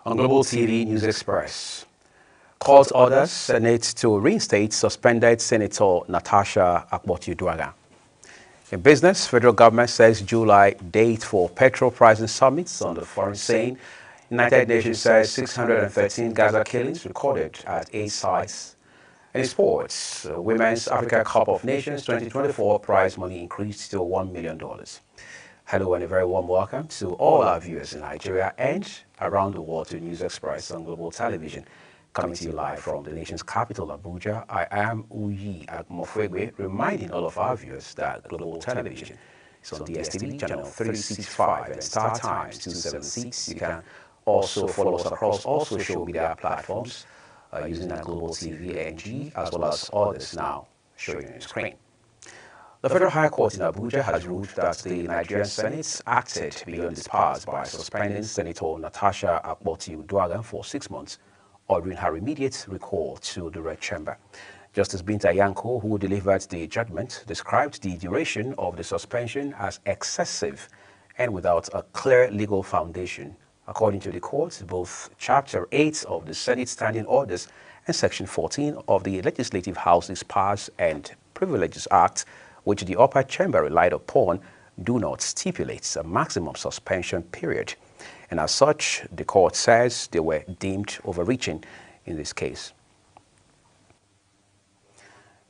On Global TV News Express, court orders Senate to reinstate suspended Senator Natasha Akpoti-Uduaghan. In business, federal government says July date for petrol pricing summits on the foreign scene. United Nations says 613 Gaza killings recorded at 8 sites. In sports, Women's Africa Cup of Nations 2024 prize money increased to $1 million. Hello and a very warm welcome to all our viewers in Nigeria and around the world to News Express on Global Television. Coming to you live from the nation's capital, Abuja, I am Uyi Agmofwegwe, reminding all of our viewers that Global Television is on DSTV channel 365 and Star Times 276. You can also follow us across all social media platforms using that Global TV NG as well as others now showing on your screen. The Federal High Court in Abuja has ruled that the Nigerian Senate acted beyond its powers by suspending Senator Natasha Akpoti-Uduaghan for 6 months, ordering her immediate recall to the Red Chamber. Justice Binta Yanko, who delivered the judgment, described the duration of the suspension as excessive and without a clear legal foundation. According to the court, both Chapter 8 of the Senate Standing Orders and Section 14 of the Legislative House's Powers and Privileges Act, which the upper chamber relied upon, do not stipulate a maximum suspension period. And as such, the court says they were deemed overreaching in this case.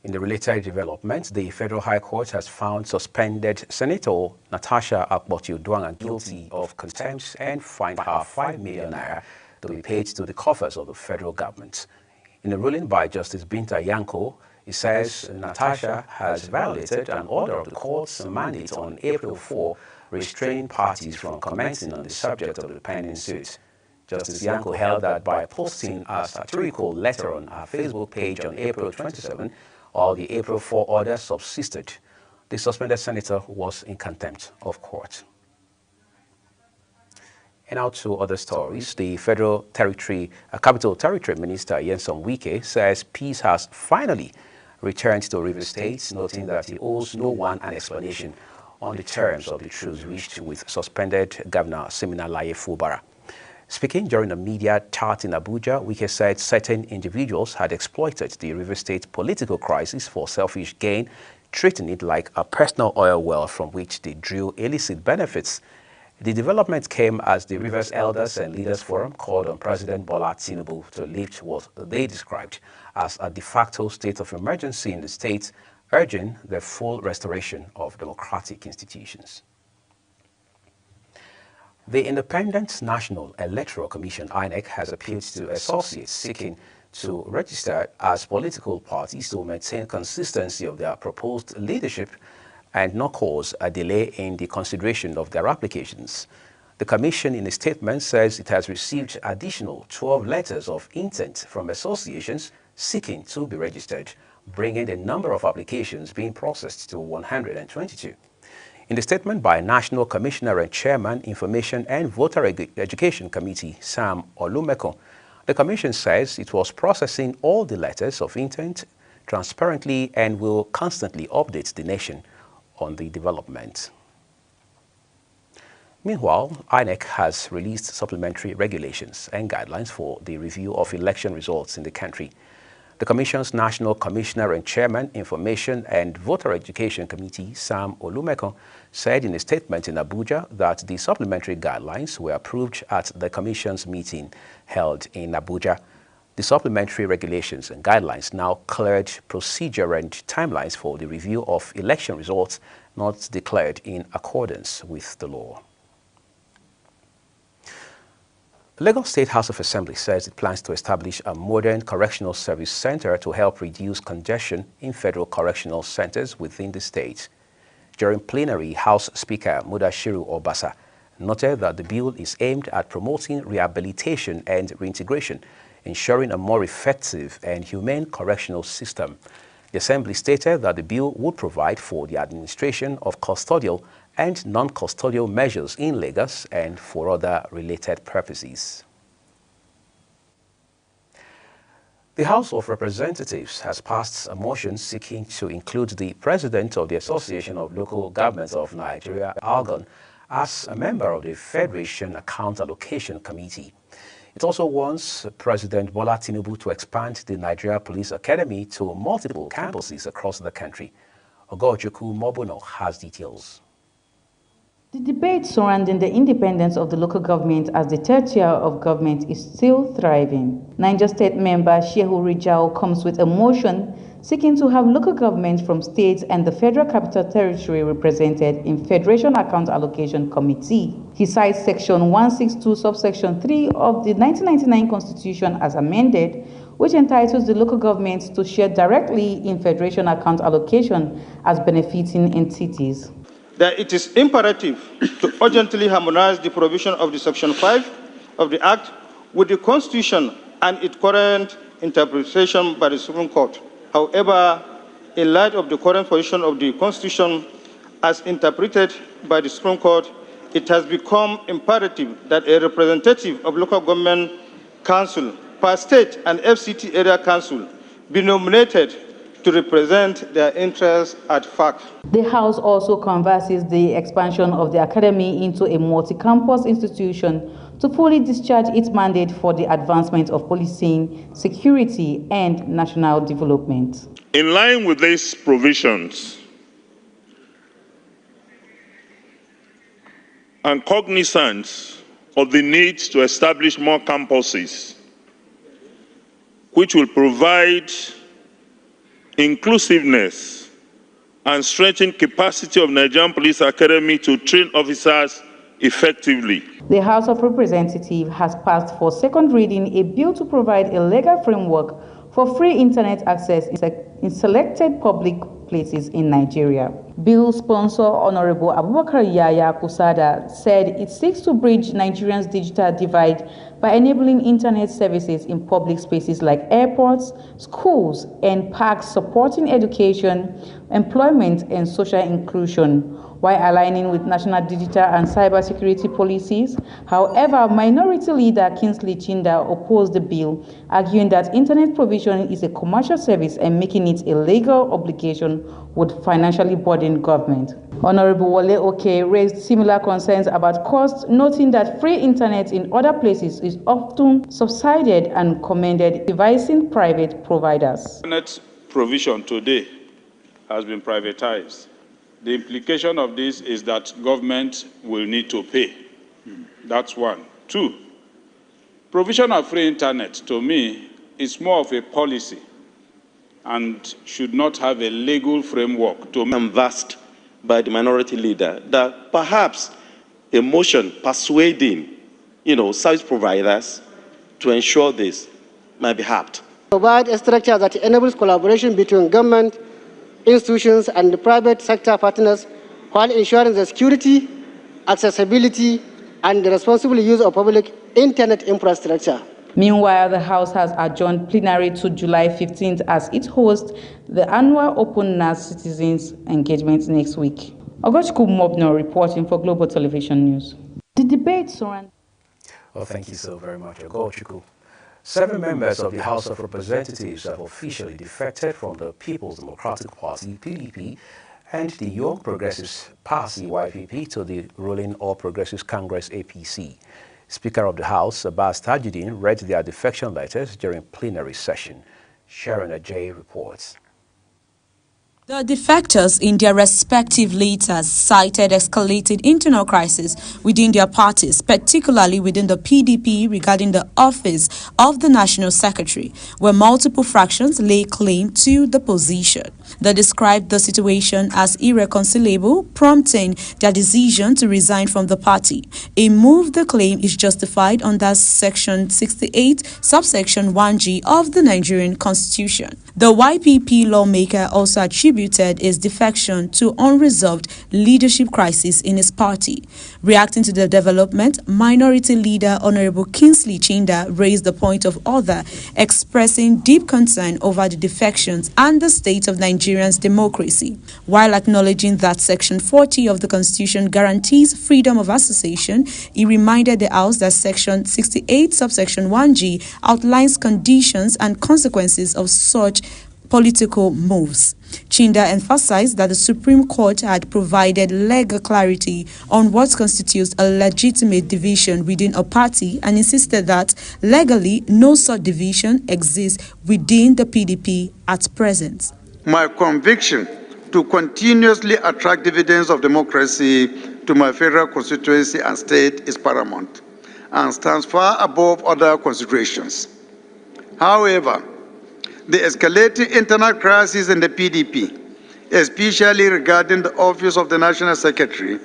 In the related development, the Federal High Court has found suspended Senator Natasha Akpoti-Uduaghan guilty of contempt and fined her 5 million naira to be paid to the coffers of the federal government. In a ruling by Justice Binta Yanko, it says Natasha has violated an order of the court's mandate on April 4, restraining parties from commenting on the subject of the pending suit. Justice Yanko held that by posting a satirical letter on her Facebook page on April 27, while the April 4 order subsisted, the suspended senator was in contempt of court. And now to other stories. The Capital Territory Minister Nyesom Wike says peace has finally returned to Rivers State, noting that he owes no one an explanation on the terms of the truce reached with suspended Governor Siminalayi Fubara. Speaking during a media chat in Abuja, Wike said certain individuals had exploited the Rivers State political crisis for selfish gain, treating it like a personal oil well from which they drew illicit benefits. The development came as the Rivers Elders and Leaders Forum called on President Bola Tinubu to lift what they described as a de facto state of emergency in the state, urging the full restoration of democratic institutions. The Independent National Electoral Commission, INEC, has appealed to associates seeking to register as political parties to maintain consistency of their proposed leadership and not cause a delay in the consideration of their applications. The Commission, in a statement, says it has received additional 12 letters of intent from associations seeking to be registered, bringing the number of applications being processed to 122. In the statement by National Commissioner and Chairman, Information and Voter Education Committee, Sam Olumeko, the Commission says it was processing all the letters of intent transparently and will constantly update the nation on the development. Meanwhile, INEC has released supplementary regulations and guidelines for the review of election results in the country. The Commission's National Commissioner and Chairman, Information and Voter Education Committee, Sam Olumeko, said in a statement in Abuja that the supplementary guidelines were approved at the Commission's meeting held in Abuja. The supplementary regulations and guidelines now cleared procedure and timelines for the review of election results not declared in accordance with the law. The Lagos State House of Assembly says it plans to establish a modern correctional service center to help reduce congestion in federal correctional centers within the state. During plenary, House Speaker Mudashiru Obasa noted that the bill is aimed at promoting rehabilitation and reintegration, ensuring a more effective and humane correctional system. The Assembly stated that the bill would provide for the administration of custodial and non-custodial measures in Lagos and for other related purposes. The House of Representatives has passed a motion seeking to include the President of the Association of Local Governments of Nigeria, ALGON, as a member of the Federation Account Allocation Committee. It also wants President Bola Tinubu to expand the Nigeria Police Academy to multiple campuses across the country. Ogochukwu Mobono has details. The debate surrounding the independence of the local government as the third tier of government is still thriving. Niger State member Shehu Rijal comes with a motion seeking to have local governments from states and the Federal Capital Territory represented in Federation Account Allocation Committee. He cites Section 162, subsection 3 of the 1999 Constitution as amended, which entitles the local governments to share directly in Federation Account Allocation as benefiting entities. That it is imperative to urgently harmonize the provision of the Section 5 of the Act with the Constitution and its current interpretation by the Supreme Court. However, in light of the current position of the Constitution as interpreted by the Supreme Court, it has become imperative that a representative of local government council per state and FCT area council be nominated to represent their interests at FAC. The House also converses the expansion of the Academy into a multi-campus institution to fully discharge its mandate for the advancement of policing, security, and national development. In line with these provisions, and cognizant of the need to establish more campuses, which will provide inclusiveness and strengthen capacity of Nigerian Police Academy to train officers effectively. The House of Representatives has passed for second reading a bill to provide a legal framework for free internet access in selected public places in Nigeria. Bill sponsor Honorable Abubakar Yaya Kusada said it seeks to bridge Nigerians' digital divide by enabling internet services in public spaces like airports, schools, and parks, supporting education, employment, and social inclusion, while aligning with national digital and cybersecurity policies. However, Minority Leader Kingsley Chinda opposed the bill, arguing that internet provision is a commercial service and making it a legal obligation would financially burden government. Honorable Wale Oke raised similar concerns about costs, noting that free internet in other places is often subsidized and commended devising private providers. Internet provision today has been privatized. The implication of this is that government will need to pay. That's one. Two, provision of free internet, to me, is more of a policy and should not have a legal framework. I'm vast by the Minority Leader that perhaps a motion persuading, service providers to ensure this might be helped. Provide a structure that enables collaboration between government, institutions, and the private sector partners while ensuring the security, accessibility, and the responsible use of public internet infrastructure. Meanwhile, the House has adjourned plenary to July 15th as it hosts the annual Open NAS Citizens Engagement next week. Ogochukwu Mobono reporting for Global Television News. The debate surrounding... Well, thank you so very much, Ogochukwu. 7 members of the House of Representatives have officially defected from the People's Democratic Party, PDP, and the Young Progressives Party, YPP, to the ruling All Progressives Congress, APC. Speaker of the House, Abbas Tajuddin, read their defection letters during plenary session. Sharon Ajay reports. The defectors in their respective letters cited escalated internal crisis within their parties, particularly within the PDP regarding the office of the National Secretary, where multiple fractions lay claim to the position. They described the situation as irreconcilable, prompting their decision to resign from the party, a move they claim is justified under Section 68, subsection 1G of the Nigerian Constitution. The YPP lawmaker also attributed his defection to unresolved leadership crisis in his party. Reacting to the development, Minority Leader Honorable Kingsley Chinda raised the point of order, expressing deep concern over the defections and the state of Nigerians' democracy, while acknowledging that Section 40 of the Constitution guarantees freedom of association. He reminded the House that Section 68, subsection 1G outlines conditions and consequences of such political moves. Chinda emphasized that the Supreme Court had provided legal clarity on what constitutes a legitimate division within a party and insisted that legally no such division exists within the PDP at present. My conviction to continuously attract dividends of democracy to my federal constituency and state is paramount and stands far above other considerations. However, the escalating internal crisis in the PDP, especially regarding the office of the National Secretary,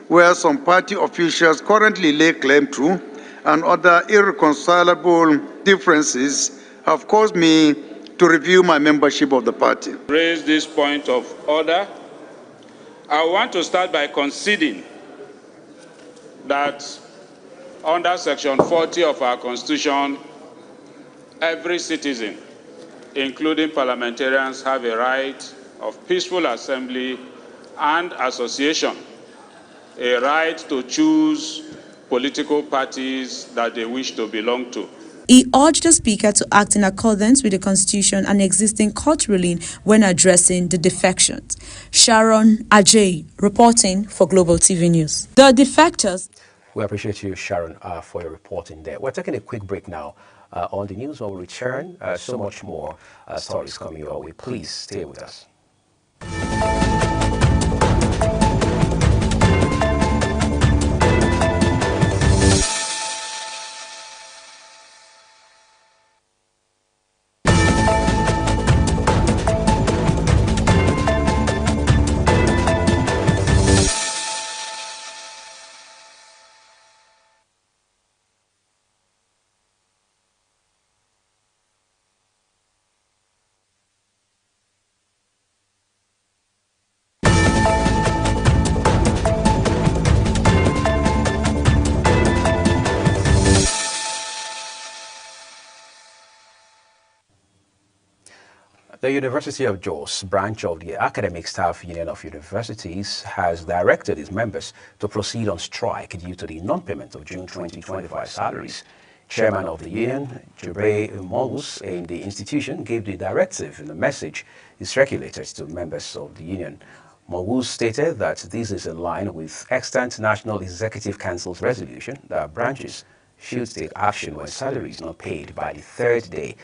where some party officials currently lay claim to, and other irreconcilable differences, have caused me to review my membership of the party. Raise this point of order. I want to start by conceding that under Section 40 of our Constitution, every citizen, including parliamentarians, have a right of peaceful assembly and association, a right to choose political parties that they wish to belong to. He urged the Speaker to act in accordance with the Constitution and existing court ruling when addressing the defections. Sharon Ajay, reporting for Global TV News. The defectors. We appreciate you, Sharon, for your reporting there. We're taking a quick break now on the news. When we return, so much more stories coming your way. Please stay with us. The University of Jos, branch of the Academic Staff Union of Universities, has directed its members to proceed on strike due to the non-payment of June 2025 salaries. Chairman of the union, Jubre Mogus, in the institution, gave the directive in a message he circulated to members of the union. Mogus stated that this is in line with extant National Executive Council's resolution that branches should take action when salary is not paid by the third day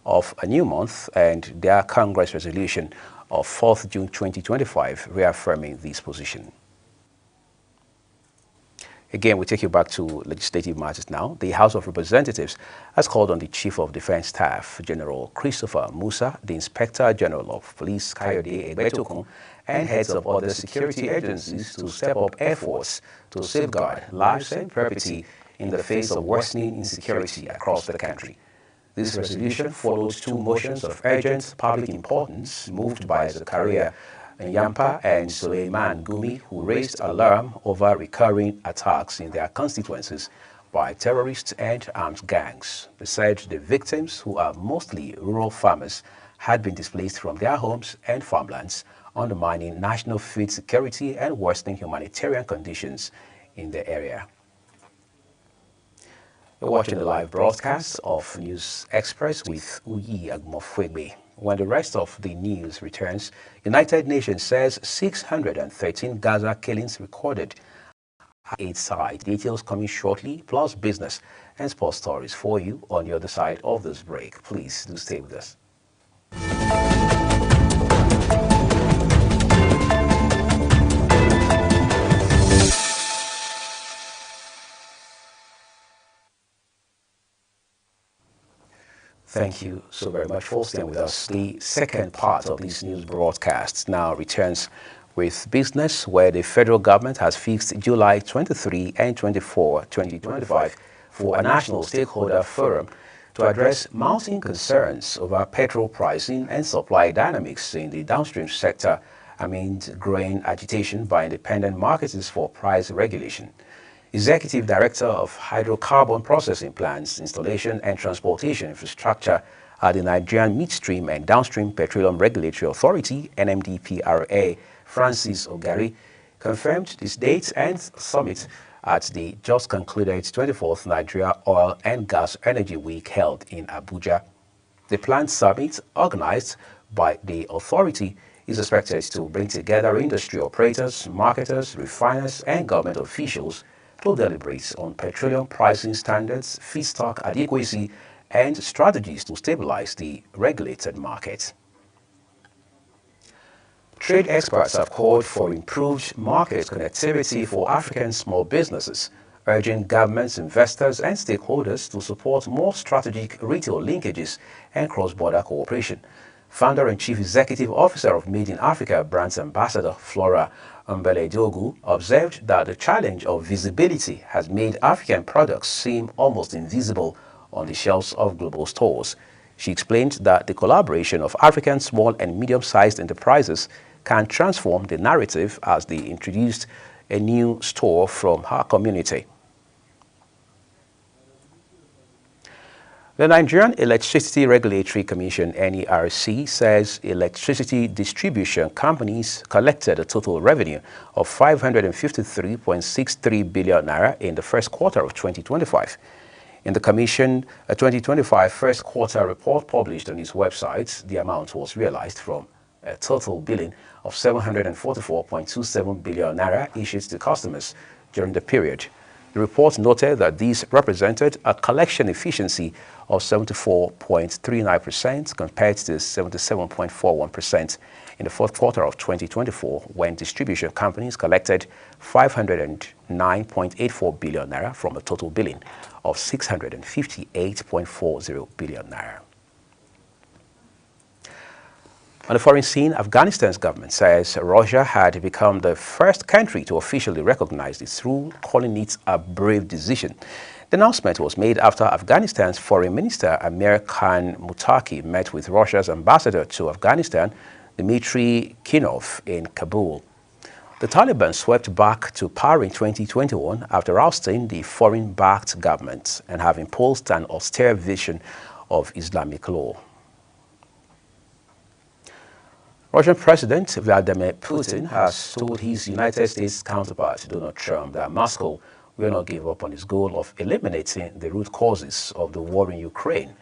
of a new month, and their Congress resolution of 4th June 2025 reaffirming this position. Again, we take you back to legislative matters now. The House of Representatives has called on the Chief of Defense Staff, General Christopher Musa, the Inspector General of Police, Kayode Egbetokun, and heads of other security agencies to step up efforts to safeguard lives and property in the face of worsening insecurity across the country. This resolution follows two motions of urgent public importance moved by Zakaria Nyampa and Suleiman Gumi, who raised alarm over recurring attacks in their constituencies by terrorists and armed gangs. They said the victims, who are mostly rural farmers, had been displaced from their homes and farmlands, undermining national food security and worsening humanitarian conditions in the area. You're watching the live broadcast of News Express with Uyi Agmofwegbe. When the rest of the news returns, United Nations says 613 Gaza killings recorded at its side. Details coming shortly, plus business and sports stories for you on the other side of this break. Please do stay with us. Thank you so very much for staying with us. The second part of this news broadcast now returns with business, where the federal government has fixed July 23 and 24, 2025 for a national stakeholder forum to address mounting concerns over petrol pricing and supply dynamics in the downstream sector amid growing agitation by independent marketers for price regulation. Executive Director of Hydrocarbon Processing Plants, Installation and Transportation Infrastructure at the Nigerian Midstream and Downstream Petroleum Regulatory Authority, NMDPRA, Francis Ogari, confirmed this date and summit at the just concluded 24th Nigeria Oil and Gas Energy Week held in Abuja. The planned summit, organized by the authority is expected to bring together industry operators, marketers, refiners, and government officials to deliberate on petroleum pricing standards, feedstock adequacy, and strategies to stabilize the regulated market. Trade experts have called for improved market connectivity for African small businesses, urging governments, investors, and stakeholders to support more strategic retail linkages and cross-border cooperation. Founder and Chief Executive Officer of Made in Africa Brands Ambassador Flora Mbeledogu observed that the challenge of visibility has made African products seem almost invisible on the shelves of global stores. She explained that the collaboration of African small and medium-sized enterprises can transform the narrative as they introduced a new store from her community. The Nigerian Electricity Regulatory Commission, NERC, says electricity distribution companies collected a total revenue of 553.63 billion naira in the first quarter of 2025. In the Commission, a 2025 first quarter report published on its website, the amount was realized from a total billing of 744.27 billion naira issued to customers during the period. The report noted that these represented a collection efficiency of 74.39% compared to 77.41% in the fourth quarter of 2024, when distribution companies collected 509.84 billion naira from a total billing of 658.40 billion naira. On the foreign scene, Afghanistan's government says Russia had become the first country to officially recognize its rule, calling it a brave decision. The announcement was made after Afghanistan's Foreign Minister Amir Khan Muttaqi met with Russia's ambassador to Afghanistan, Dmitry Kinov, in Kabul. The Taliban swept back to power in 2021 after ousting the foreign-backed government and have imposed an austere vision of Islamic law. Russian President Vladimir Putin has told his United States counterpart Donald Trump that Moscow will not give up on its goal of eliminating the root causes of the war in Ukraine.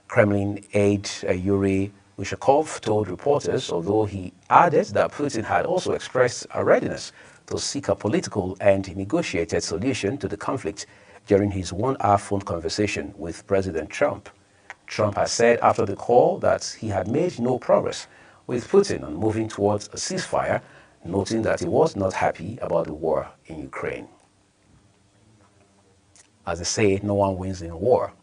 Kremlin aide Yuri Ushakov told reporters, although he added that Putin had also expressed a readiness to seek a political and negotiated solution to the conflict during his one-hour phone conversation with President Trump. Trump has said after the call that he had made no progress with Putin on moving towards a ceasefire, noting that he was not happy about the war in Ukraine. As they say, no one wins in war.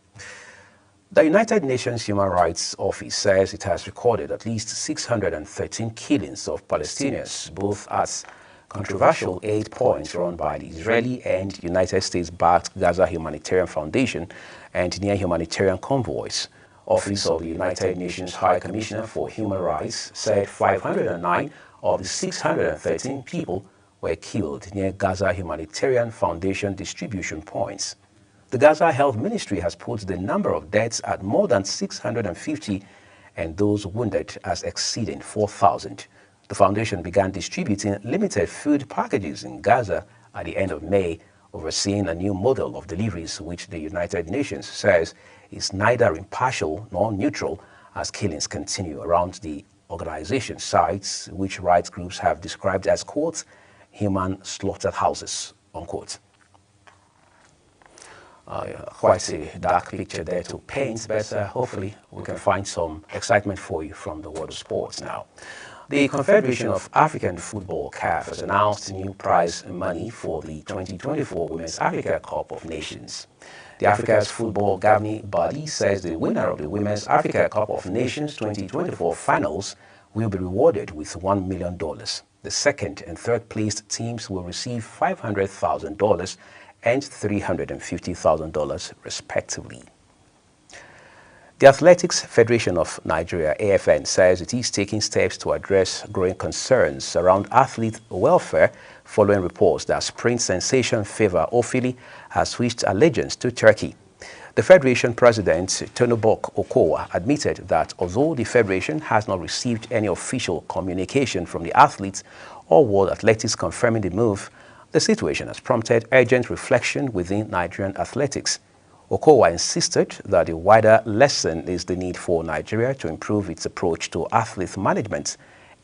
The United Nations Human Rights Office says it has recorded at least 613 killings of Palestinians, both at controversial aid points run by the Israeli and United States-backed Gaza Humanitarian Foundation and near humanitarian convoys. Office of the United Nations High Commissioner for Human Rights said 509 of the 613 people were killed near Gaza Humanitarian Foundation distribution points. The Gaza Health Ministry has put the number of deaths at more than 650 and those wounded as exceeding 4,000. The foundation began distributing limited food packages in Gaza at the end of May, overseeing a new model of deliveries which the United Nations says is neither impartial nor neutral as killings continue around the organization's sites, which rights groups have described as, quote, human slaughterhouses, unquote. Quite a dark picture there to paint, but hopefully we can find some excitement for you from the world of sports now. The Confederation of African Football, CAF, has announced new prize money for the 2024 Women's Africa Cup of Nations. The Africa's football governing body says the winner of the Women's Africa Cup of Nations 2024 finals will be rewarded with $1 million. The second and third placed teams will receive $500,000 and $350,000 respectively. The Athletics Federation of Nigeria, AFN, says it is taking steps to address growing concerns around athlete welfare following reports that sprint sensation Favour Ofili has switched allegiance to Turkey. The Federation President, Tonobok Okowa, admitted that although the Federation has not received any official communication from the athletes or World Athletics confirming the move, the situation has prompted urgent reflection within Nigerian athletics. Okowa insisted that a wider lesson is the need for Nigeria to improve its approach to athlete management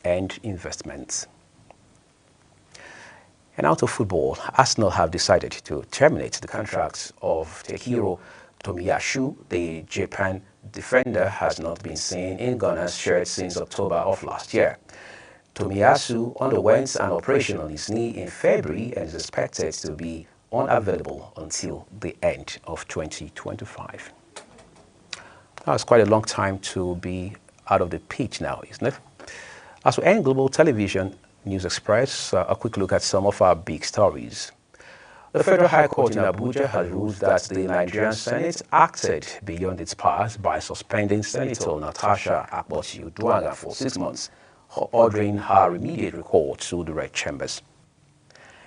and investments. And out of football, Arsenal have decided to terminate the contract of Takehiro Tomiyasu. The Japan defender has not been seen in Ghana's shirt since October of last year. Tomiyasu underwent an operation on his knee in February and is expected to be unavailable until the end of 2025. That's quite a long time to be out of the pitch now, isn't it? As we end Global Television News Express, a quick look at some of our big stories. The Federal High Court in Abuja has ruled that the Nigerian Senate acted beyond its powers by suspending Senator Natasha Akpoti-Uduaghan for 6 months, ordering her immediate recall to the Red Chambers.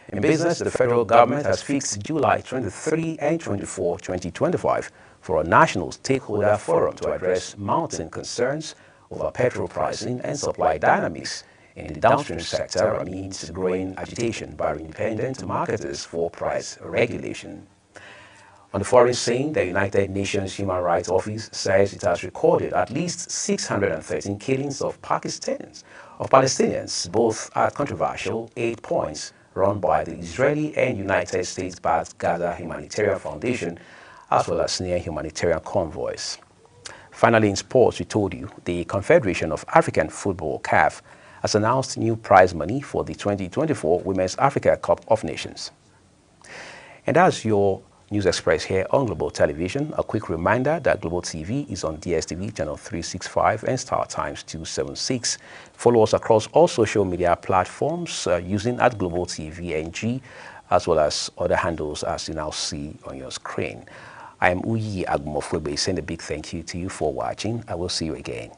In business, the federal government has fixed July 23 and 24, 2025 for a national stakeholder forum to address mounting concerns over petrol pricing and supply dynamics in the downstream sector amidst growing agitation by independent marketers for price regulation. On the foreign scene, the United Nations Human Rights Office says it has recorded at least 613 killings of Palestinians, both at controversial aid points run by the Israeli and United States-backed Gaza Humanitarian Foundation, as well as near humanitarian convoys. Finally, in sports, we told you the Confederation of African Football, CAF, has announced new prize money for the 2024 Women's Africa Cup of Nations. And as your News Express here on Global Television, a quick reminder that Global TV is on DSTV channel 365 and Star Times 276. Follow us across all social media platforms using @Global TV NG, as well as other handles as you now see on your screen. I am Uyi Agumofwebe saying a big thank you to you for watching. I will see you again.